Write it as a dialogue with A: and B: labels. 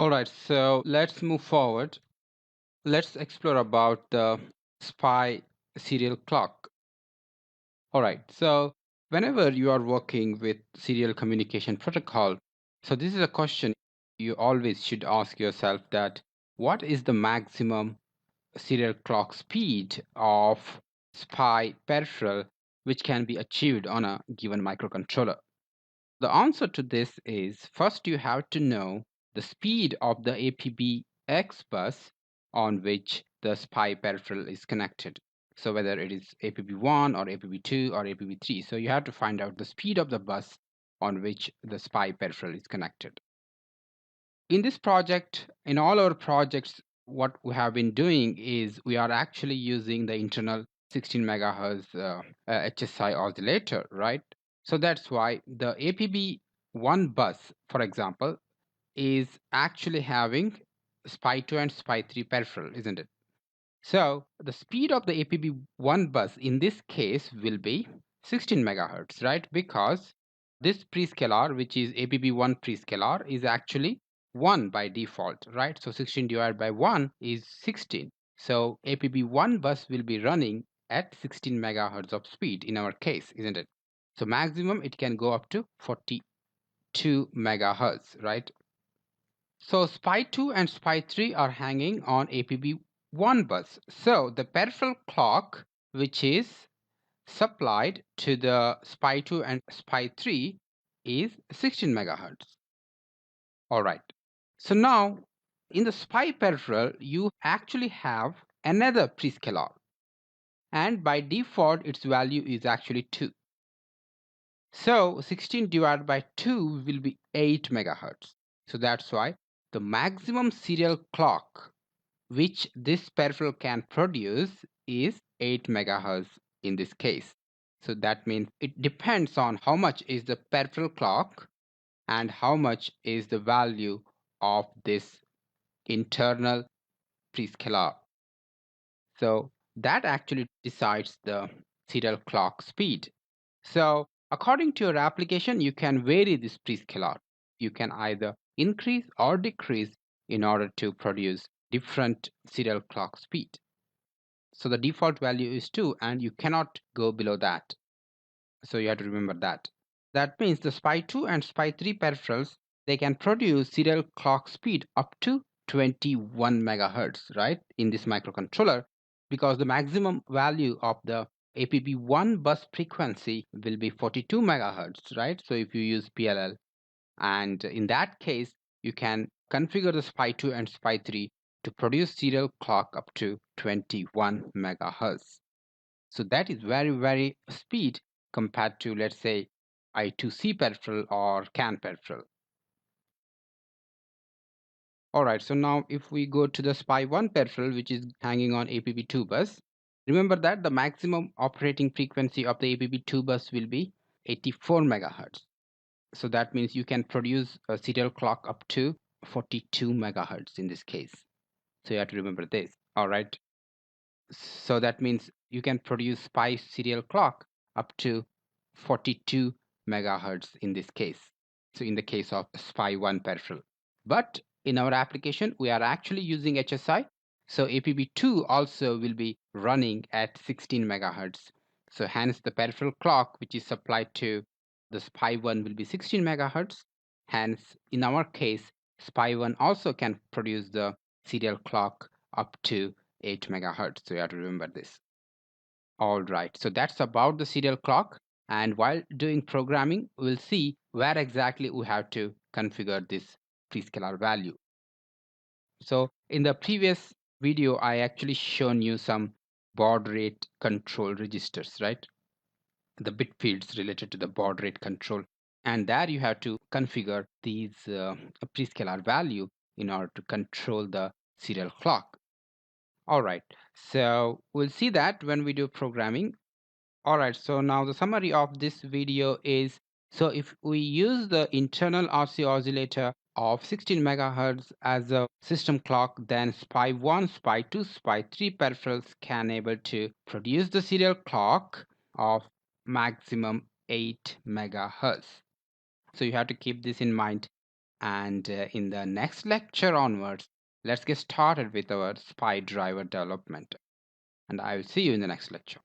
A: Alright, so let's move forward. Let's explore about the SPI serial clock. Alright, so whenever you are working with serial communication protocol, so this is a question you always should ask yourself, that what is the maximum serial clock speed of SPI peripheral which can be achieved on a given microcontroller? The answer to this is, first you have to know the speed of the APBX bus on which the SPI peripheral is connected. So whether it is APB1 or APB2 or APB3, so you have to find out the speed of the bus on which the SPI peripheral is connected. In this project, in all our projects, what we have been doing is we are actually using the internal 16 megahertz HSI oscillator, right? So that's why the APB1 bus, for example, is actually having SPI2 and SPI3 peripheral, isn't it? So the speed of the APB1 bus in this case will be 16 megahertz, right? Because this prescalar, which is APB1 prescalar, is actually 1 by default, right? So 16 divided by 1 is 16. So APB1 bus will be running at 16 megahertz of speed in our case, isn't it? So maximum it can go up to 42 megahertz, right? So SPI2 and SPI3 are hanging on APB1 bus. So the peripheral clock which is supplied to the SPI2 and SPI3 is 16 megahertz. All right. So now in the SPI peripheral, you actually have another prescalar, and by default its value is actually 2. So 16 divided by 2 will be 8 megahertz. So that's why the maximum serial clock which this peripheral can produce is 8 megahertz in this case. So that means it depends on how much is the peripheral clock and how much is the value of this internal prescalar. So that actually decides the serial clock speed. So according to your application, you can vary this prescalar. You can either increase or decrease in order to produce different serial clock speed. So the default value is 2 and you cannot go below that. So you have to remember that. That means the SPI2 and SPI3 peripherals, they can produce serial clock speed up to 21 megahertz, right, in this microcontroller, because the maximum value of the APB1 bus frequency will be 42 megahertz, right? So if you use PLL, and in that case, you can configure the SPI2 and SPI3 to produce serial clock up to 21 megahertz. So that is very speed compared to, let's say, I2C peripheral or CAN peripheral. All right, so now if we go to the SPI1 peripheral, which is hanging on APB2 bus, remember that the maximum operating frequency of the APB2 bus will be 84 megahertz. So that means you can produce a serial clock up to 42 megahertz in this case. So you have to remember this. All right. So that means you can produce SPI serial clock up to 42 megahertz in this case. So in the case of SPI1 peripheral. But in our application, we are actually using HSI. So APB2 also will be running at 16 megahertz. So hence the peripheral clock which is supplied to the SPI1 will be 16 megahertz. Hence, in our case, SPI1 also can produce the serial clock up to 8 megahertz. So you have to remember this. All right, so that's about the serial clock. And while doing programming, we'll see where exactly we have to configure this prescalar value. So in the previous video, I actually shown you some baud rate control registers, right? The bit fields related to the baud rate control. And there you have to configure these prescalar value in order to control the serial clock. All right, so we'll see that when we do programming. All right, so now the summary of this video is, so if we use the internal RC oscillator of 16 megahertz as a system clock, then SPI1, SPI2, SPI3 peripherals can able to produce the serial clock of maximum 8 megahertz. So you have to keep this in mind. And in the next lecture onwards, let's get started with our SPI driver development. And I will see you in the next lecture.